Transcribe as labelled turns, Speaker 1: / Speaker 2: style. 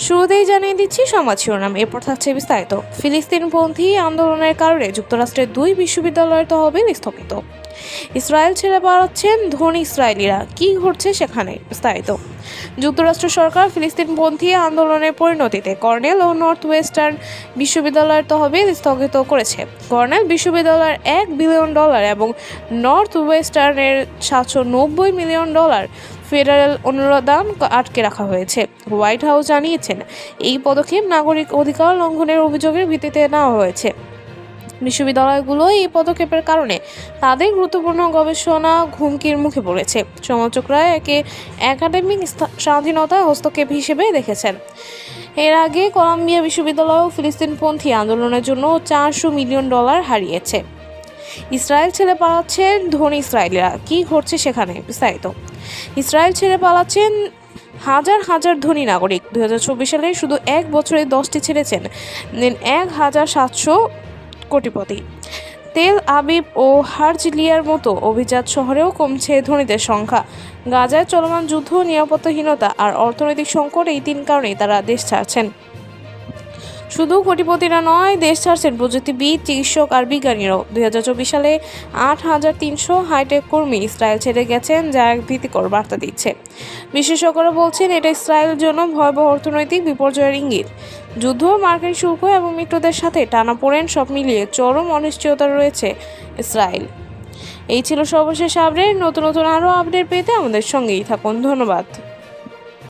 Speaker 1: শুরুতেই জানিয়ে দিচ্ছি সংবাদ শিরোনাম, এরপর থাকছে বিস্তারিত। ফিলিস্তিনপন্থী আন্দোলনের কারণে যুক্তরাষ্ট্রের 2 বিশ্ববিদ্যালয়ের তহবিল স্থগিত। ইসরায়েল ছেড়ে পালাচ্ছেন ধনী ইসরায়েলিরা, কি ঘটছে সেখানে? বিস্তারিত। যুক্তরাষ্ট্র সরকার ফিলিস্তিনপন্থী আন্দোলনের পরিণতিতে কর্নেল ও নর্থ ওয়েস্টার্ন বিশ্ববিদ্যালয়ের তহবিল স্থগিত করেছে। কর্নেল বিশ্ববিদ্যালয়ের $1 বিলিয়ন এবং নর্থ ওয়েস্টার্নের $790 মিলিয়ন ফেডারেল অনুদান আটকে রাখা হয়েছে। হোয়াইট হাউস জানিয়েছেন, এই পদক্ষেপ নাগরিক অধিকার লঙ্ঘনের অভিযোগের ভিত্তিতে নেওয়া হয়েছে। বিশ্ববিদ্যালয়গুলো এই পদক্ষেপের কারণে তাদের গুরুত্বপূর্ণ গবেষণা হুমকির মুখে পড়েছে। সমালোচকরা একে একাডেমিক স্বাধীনতা হস্তক্ষেপ হিসেবে দেখেছেন। এর আগে কলাম্বিয়া বিশ্ববিদ্যালয়ও ফিলিস্তিনপন্থী আন্দোলনের জন্য $400 মিলিয়ন হারিয়েছে। ইসরায়েল ছেড়ে পালাচ্ছেন ধনী ইসরায়েলিরা, কি ঘটছে সেখানে? বিস্তারিত। ইসরায়েল ছেড়ে পালাচ্ছেন হাজার হাজার ধনী নাগরিক। 2024 সালে শুধু 1 বছরে 10টি ছেড়েছেন 1700 কোটিপতি। তেল আবিব ও হারজিলিয়ার মতো অভিজাত শহরেও কমছে ধনীদের সংখ্যা। গাজায় চলমান যুদ্ধ, নিরাপত্তাহীনতা আর অর্থনৈতিক সংকট, এই 3 কারণেই তারা দেশ ছাড়ছেন। শুধু কোটিপতিরা নয়, দেশ ছাড়ছেন প্রযুক্তিবিদ, চিকিৎসক আর বিজ্ঞানীরাও। 2024 সালে 8300 হাইটেক কর্মী ইসরায়েল ছেড়ে গেছেন, যা এক ভীতিকর বার্তা দিচ্ছে। বিশেষজ্ঞরা বলছেন, এটা ইসরায়েলের জন্য ভয়াবহ অর্থনৈতিক বিপর্যয়ের ইঙ্গিত। যুদ্ধ, মার্কিন শুল্ক এবং মিত্রদের সাথে টানাপোড়েন, সব মিলিয়ে চরম অনিশ্চয়তা রয়েছে ইসরায়েল। এই ছিল সর্বশেষ আপডেট। নতুন আরও আপডেট পেতে আমাদের সঙ্গেই থাকুন। ধন্যবাদ।